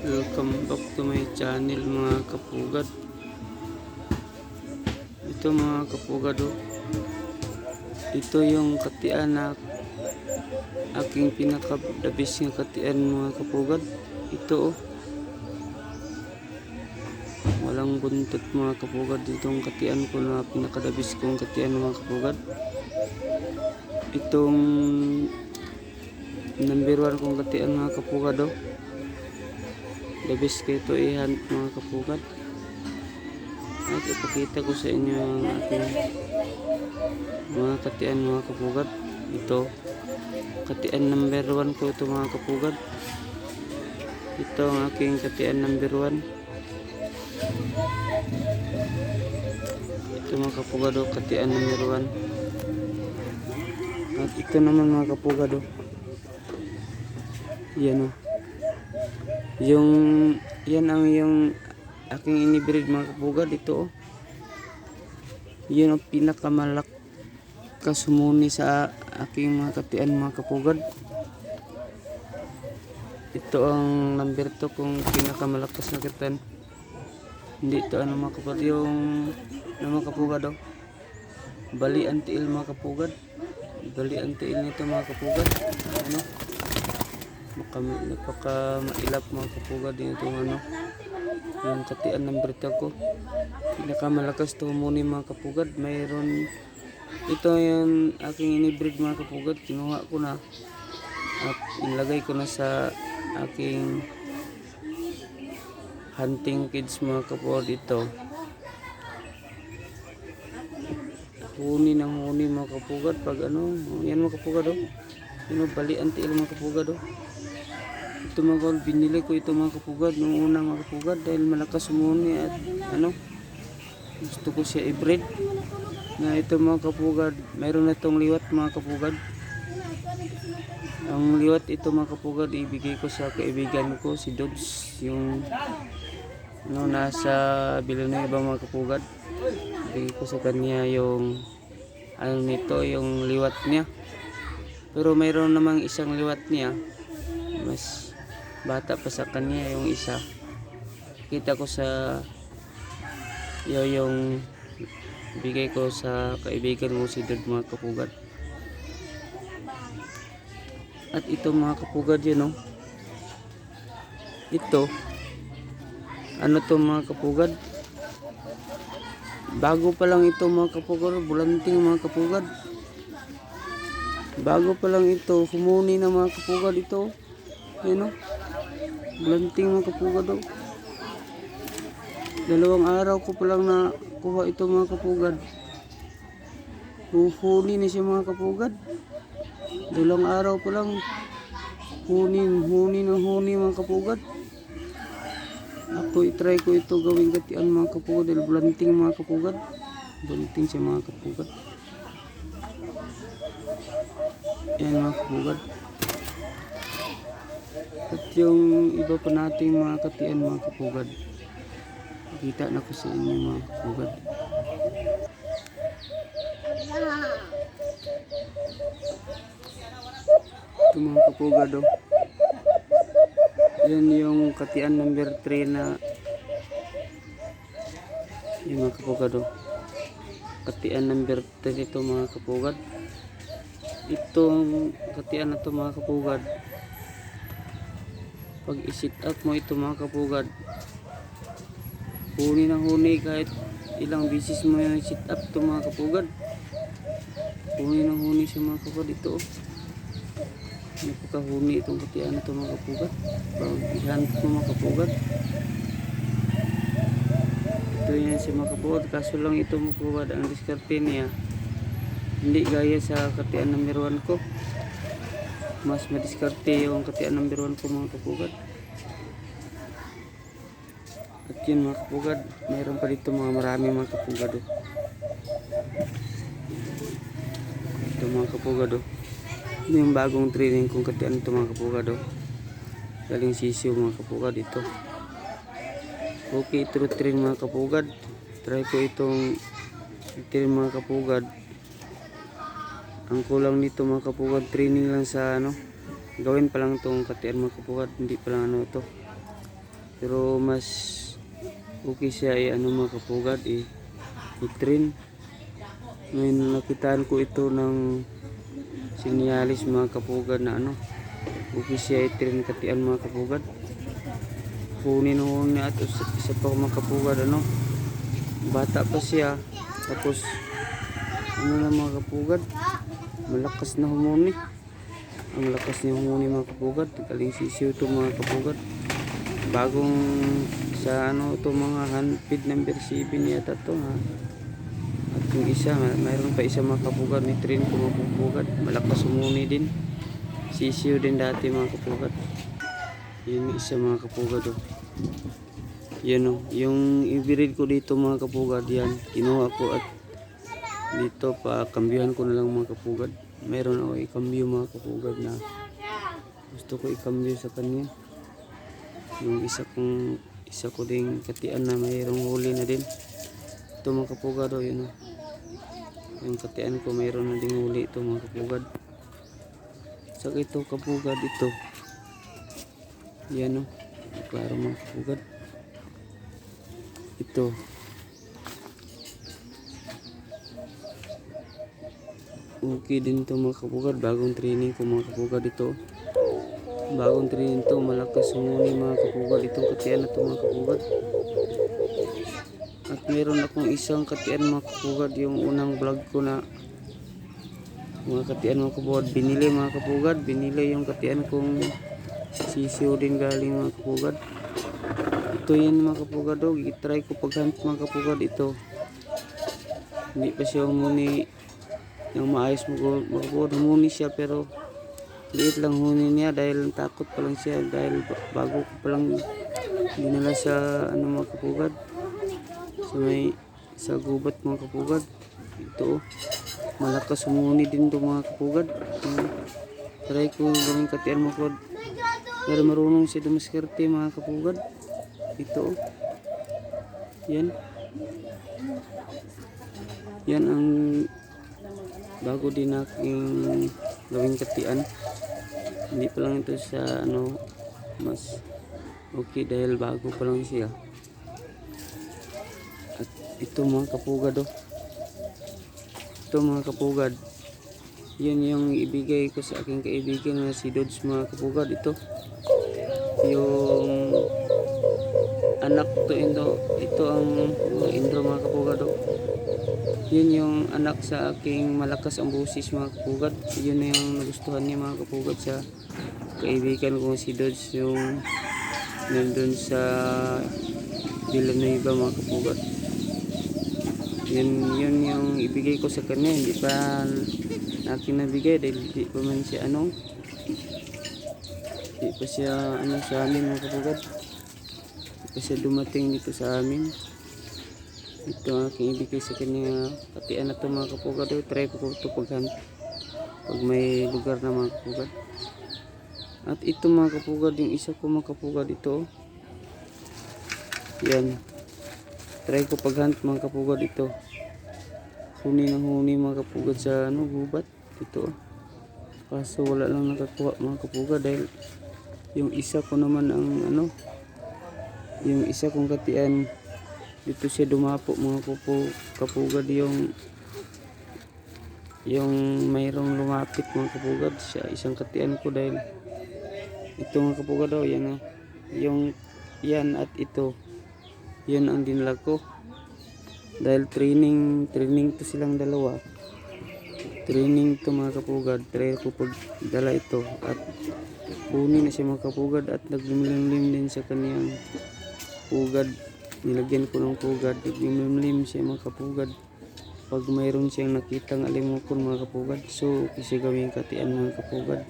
Welcome back to my channel mga kapugad. Ito mga kapugad, ito yung katian na aking pinakadabis ng katian mga kapugad. Ito walang buntot mga kapugad. Itong katian ko na pinakadabis kong katian mga kapugad. Itong number 1 kong katian mga kapugad. The best ko ito i-hunt mga kapugad. At ipakita ko sa inyo ang aking mga katian mga kapugad. Ito katian number 1 ko ito mga kapugad. Ito ang aking katian number 1. Ito mga kapugad, katian number 1. At ito naman mga kapugad, yan yan ang yung aking inibreed mga kapugad. Ito yun ang pinakamalakas sumuni sa aking mga katian mga kapugad. Ito ang number 2 kung pinakamalakas na katian. Hindi ito mga kapugad, yung mga kapugad balian tiil mga kapugad. Balian tiil nito mga kapugad. Napaka mailap mga kapugad din itong yung katian number 2 ko. Pinakamalakas to muni mga kapugad. Mayroon ito yung aking inibreed mga kapugad. Kinuha ko na at ilagay ko na sa aking hunting kids mga kapugad. Ito huni ng huni mga kapugad. Pag yan mga kapugad balian tiil mga kapugad. Ito mga kapugad, binili ko ito mga kapugad nung unang mga kapugad dahil malakas sumuni at gusto ko siya i-breed. Na ito mga kapugad, mayroon na itong liwat mga kapugad. Ang liwat ito mga kapugad ibigay ko sa kaibigan ko si Dodge, yung nasa Villanueva mga kapugad. Ibigay ko sa kanya yung nito, yung liwat niya. Pero mayroon namang isang liwat niya mas bata pa sa kanya, yung isa kita ko sa yung bigay ko sa kaibigan ko si Dod mga kapugad. At ito mga kapugad yun ito to mga kapugad, bago pa lang ito mga kapugad, bulanting mga kapugad, bago pa lang ito humuni na mga kapugad. Ito bulanting mga kapugad. Dalawang araw ko pa lang na kuha ito mga kapugad. Huni na siya mga kapugad. Dalawang araw pa lang huni mga kapugad. Ako i-try ko ito gawing katian mga kapugad dahil bulanting mga kapugad. Bulanting siya mga kapugad. Yan mga kapugad. At yung iba pa nating mga katian mga kapugad, kita na ko sa inyo mga kapugad. Ito mga kapugad yan yung katian number 3 na yung mga kapugad katian number 3 ito mga kapugad. Itong katian na ito mga kapugad, pag i-sit up mo ito mga kapugad, huni na huni kahit ilang bisis mo yung sit up ito mga kapugad. Huni na huni siya mga kapugad. Ito napakahuni itong katian ito mga kapugad. Pag i-hunt mo mga kapugad, ito yan siya mga kapugad. Kaso lang ito mga kapugad, ang diskarte niya hindi gaya sa katian number 1 ko. Mas madiskarte yung katian number 1 ko mga kapugad. At yun mga kapugad, mayroon pa dito marami mga kapugad. Ito mga kapugad ito yung bagong training kong katian ito mga kapugad. Galing sisiw mga kapugad ito. Okay ito train mga kapugad. Try ko itong train mga kapugad. Ang kulang nito mga kapugad, training lang sa gawin pa lang itong katian mga kapugad, hindi pa lang ano ito, pero mas okay siya mga kapugad i-train. Ngayon nakitaan ko ito ng sinyalis mga kapugad na okay siya i-train katian mga kapugad. Kunin niya at isa pa mga kapugad, bata pa siya, tapos na mga kapugad, malakas na humuni. Ang lakas niya humuni mga kapugad, galing sisiw ito mga kapugad. Bagong sa ito mga handpid number 7 yata ito ha. At yung isa, mayroon pa isa mga kapugad, ni train ko mga kapugad, malakas humuni din, sisiw din dati mga kapugad. Yun isa mga kapugad yan yung i-breed ko dito mga kapugad, yan kinuha ko at dito pa kambyuhan ko na lang mga kapugad. Meron ako ikambyo mga kapugad na gusto ko ikambyo sa kanya. Yung isa ko ding katian na mayroong huli na din. Ito mga kapugad yun yung katian ko mayroon na ding huli ito mga kapugad. Sa ito kapugad ito. Yan klaro mga kapugad. Ito. Okay din to mga kapugad, bagong training ko mga kapugad ito. Bagong training to, malakas humuni mga kapugad itong katian na to mga kapugad. At meron akong isang katian mga kapugad, yung unang vlog ko na mga katian mga kapugad, binili yung katian kong sisiw din galing mga kapugad. Ito yan mga kapugad i-try ko paghunt mga kapugad ito. Hindi pa siya humuni yung maayos mga kapugad, humuni siya pero liit lang huni niya dahil takot pa lang siya, dahil bago ko pa lang dinala sa mga kapugad, sa gubat mga kapugad. Ito malakas humuni din to mga kapugad. Try ko gawing katian mga kapugad, pero marunong siya dumaskerte mga kapugad. Ito yan ang bago din aking gawing katian. Hindi pa lang ito sa mas okay dahil bago pa lang siya. At ito mga kapugad ito mga kapugad, yun yung ibigay ko sa aking kaibigan na si Dodge mga kapugad. Ito yung anak to ito ang Indro mga kapugad yun yung anak sa aking malakas ang busis mga kapugad. Yun na yung nagustuhan niya mga kapugad sa kaibigan ko si Dodge, yung nandun sa Villanueva mga kapugad. Yun yung ibigay ko sa kanya, hindi pa akin nabigay dahil hindi pa man siya hindi pa siya sa amin mga kapugad, hindi pa siya dumating dito sa amin. Ito ang aking ibigay sa kanya katian na ito mga kapugad. Try ko ito pag may lugar na mga kapugad. At ito mga kapugad, yung isa ko mga kapugad ito. Yan. Try ko paghunt mga kapugad ito. Huni ng huni mga kapugad sa gubat. Ito. Kaso wala lang nakakuha mga kapugad dahil yung isa ko naman ang yung isa kong katian dito siya dumapo mga kapugad, yung mayroong lumapit mga kapugad sa isang katian ko dahil ito mga kapugad yan yan at ito yan ang dinala ko dahil training to silang dalawa. Training to mga kapugad, try ko pag dala ito at huni na siya mga kapugad at naglimlim din sa kaniyang pugad. Nilagyan ko ng pugad, naglimlim siya mga kapugad pag mayroon siyang nakitang alimokon mga kapugad. So kasi gawing katian mga kapugad.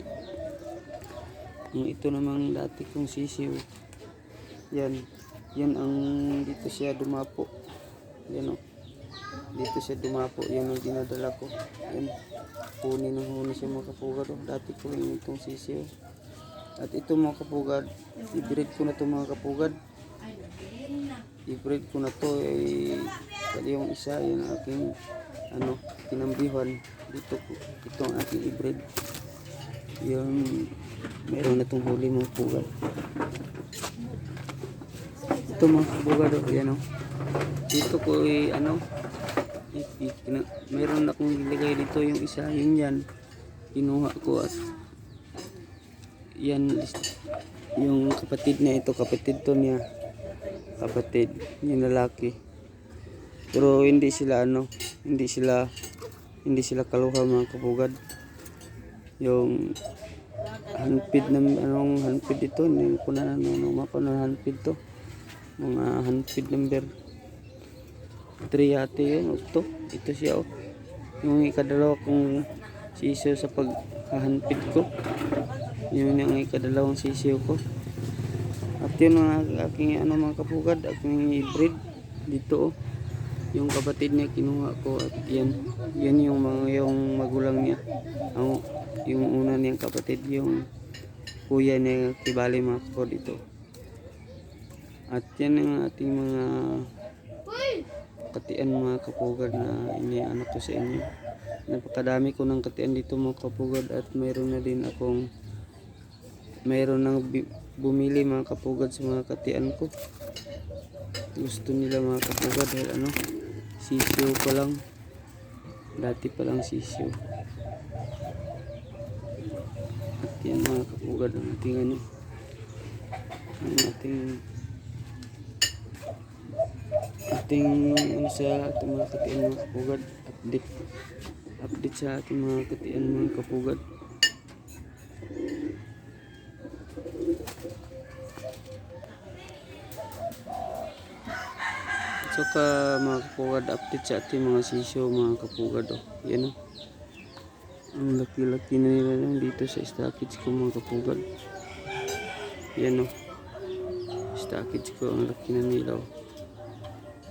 Ito namang dati kong sisiw, yan ang dito siya dumapo, yan dito siya dumapo, yan ang dinadala ko. Yan, huni siya mga kapugad dati ko rin itong sisiw. At ito mga kapugad, i-breed ko na ito mga kapugad, i-breed ko na to yung isa, yung aking kinambihan dito, ito ang aking i-breed. Yung Meron na itong huli mga kapugad. Ito mga kapugad, yan o. Dito ko meron akong ilagay dito yung isa, yun yan. Kinuha ko at yan yung kapatid na ito, kapatid to niya. Kapatid, yung lalaki. Pero hindi sila hindi sila kaluha mga kapugad. Yung handpid ng handpid ito, hindi ko na mapa na handpid to. Mga handpid number 3 yate yun. Ito siya yung ikadalawa kong sisiyo sa paghahandpid ko. Yun yung ikadalawang sisiyo ko. At yun ang aking mga kapugad, aking hybrid dito yung kapatid niya kinuha ko. At yan yung magulang niya, yung una niyang kapatid, yung kuya niya kibali mga kapugad dito. At yan ang ating mga katian mga kapugad na inianak ko sa inyo. Napakadami ko ng katian dito mga kapugad, at mayroon nang bumili mga kapugad sa mga katian ko. Gusto nila mga kapugad dahil sisiyo pa lang, dati pa lang sisiyo. At yan mga kapugad ang ating sa ating mga katian mga kapugad, update sa ating mga katian mga kapugad. So mga kapugad, update sa ating mga sisyo mga kapugad. Yan ang laki-laki na nila lang dito sa stockage ko mga kapugad. Yan stockage ko, ang laki na nila.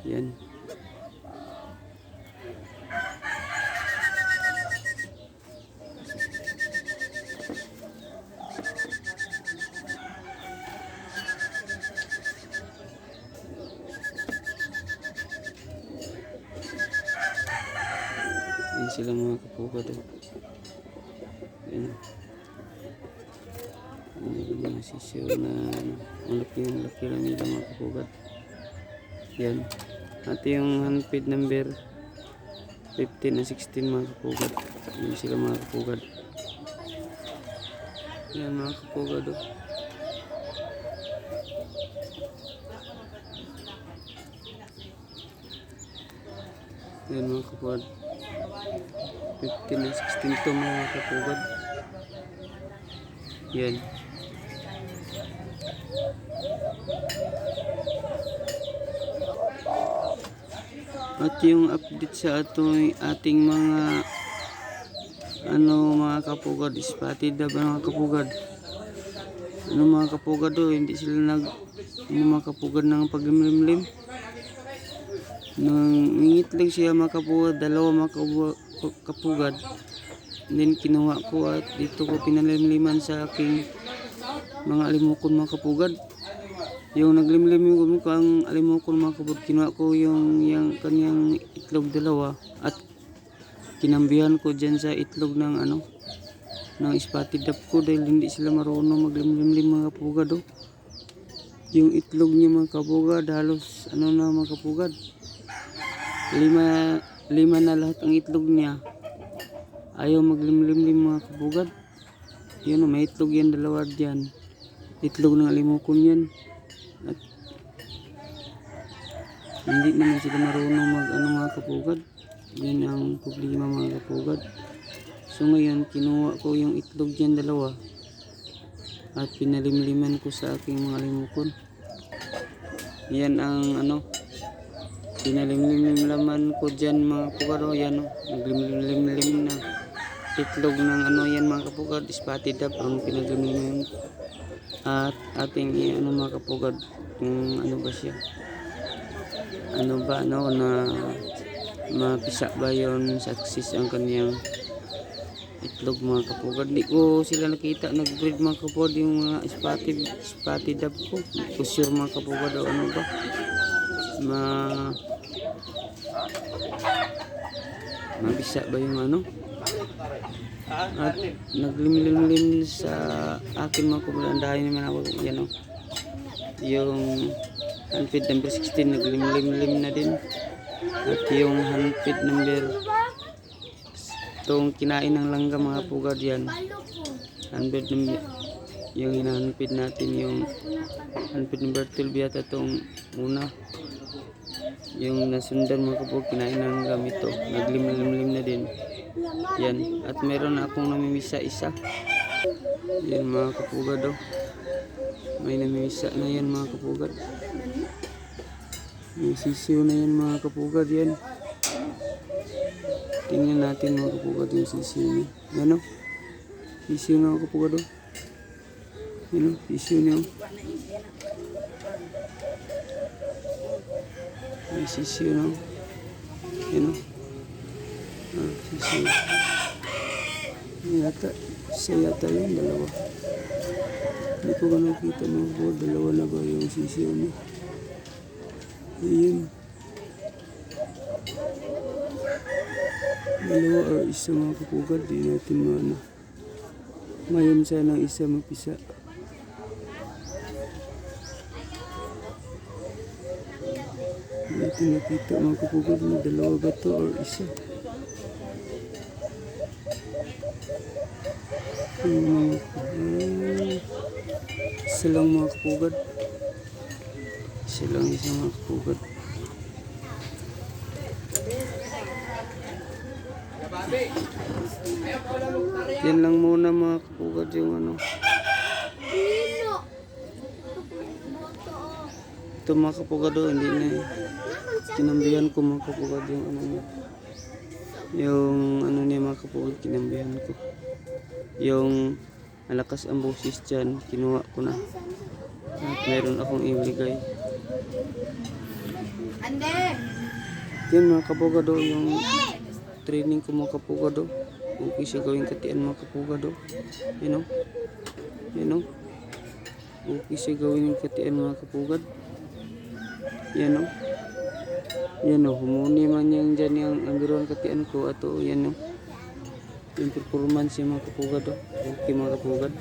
Yan. Yan sila mga kapugad. Yan. Yan mga sisiyo na ang laki lang nila mga kapugad. Yan. At yung handpid number 15 na 16 mga kapugad. Yan sila mga kapugad. Yan mga kapugad. Yan mga kapugad. 15 na 16 to mga kapugad. Yan. At yung update sa ating mga mga kapugad, spotted na mga kapugad. Mga kapugad hindi sila mga kapugad ng paglimlim. Nang ingitlag siya mga kapugad, dalawa mga kapugad. And then kinuha ko at dito ko pinalimliman sa aking mga alimukon mga kapugad. Yung naglimlim yung mukhang alimukon mga kapugad, kinuha ko yung kanyang itlog dalawa at kinambihan ko dyan sa itlog ng ng spotted duck ko dahil hindi sila marunong maglimlim mga kapugad. Yung itlog niya mga kapugad halos na mga kapugad, lima na lahat ang itlog niya. Ayaw maglimlim mga kapugad. Yun may itlog yan dalawa dyan, itlog ng alimukon yan. At hindi naman sila marunong mga kapugad. Yan ang problema mga kapugad. So ngayon kinuha ko yung itlog dyan dalawa at pinalimliman ko sa aking mga alimukon. Yan ang pinalimliman ko dyan mga kapugad. Yan naglimlim na itlog ng yan mga kapugad, spotted duck ang pinaglimliman. At ating mga kapugad, kung ba siya, na mapisa ba yun, success ang kaniyang itlog mga kapugad. Di ko sila nakita nag-breed mga kapugad, yung mga spotted duck ko. Di ko sure mga kapugad mapisa ba yung At naglimlim sa akin mga kapugad. Andahin naman ako yan o. Yung handpid number 16 naglimlim na din. At yung handpid number itong kinain ng langga mga kapugad yan. Handpid number yung hinahanpid natin yung handpid number 12 yata itong una. Yung nasundan mga kapugad kinain ng langga ito. Naglimlim na din. Yan. At meron na akong namimisa isa. Yan mga kapugad oh. May namimisa na yan mga kapugad. May sisiw na yan mga kapugad yan. Tingnan natin mga kapugad yung sisiw niya. Yan o. Sisiw na mga kapugad o. Yan o. Sisiw niya o. May sisiw na o. Yan o. Sisiw. Yata. Isa yata yun. Dalawa. Hindi ko ka nakita mga kapugad. Dalawa na ba yung sisiw niya. Ayan. Dalawa or isa mga kapugad. Di natin maano. Ngayon sana isa mapisa. Di natin nakita mga kapugad na dalawa ba to or isa. Isa lang mga kapugad. Isa lang isa mga kapugad. Yan lang muna mga kapugad yung ano. Ito mga kapugad hindi na kinambihan ko mga kapugad yung ano niya. Yung ano niya mga kapugad kinambihan ko. Yung malakas ang boses dyan kinuha ko na. At meron akong ibigay. Yan mga kapugad yung training ko mga kapugad. Okay siya gawing katian mga kapugad. You know? You know? Okay siya gawing katian mga kapugad. Yan o. Yan o. Humuni man yan dyan yung ambiruan katian ko. Ato yan o. Yung performance yung mga kapugad. Okay mga kapugad.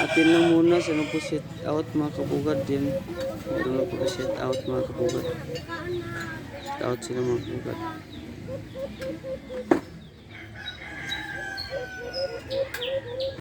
At yun lang muna sa po set out mga kapugad. Yan. Meron na po set out mga kapugad. Set out sila mga kapugad.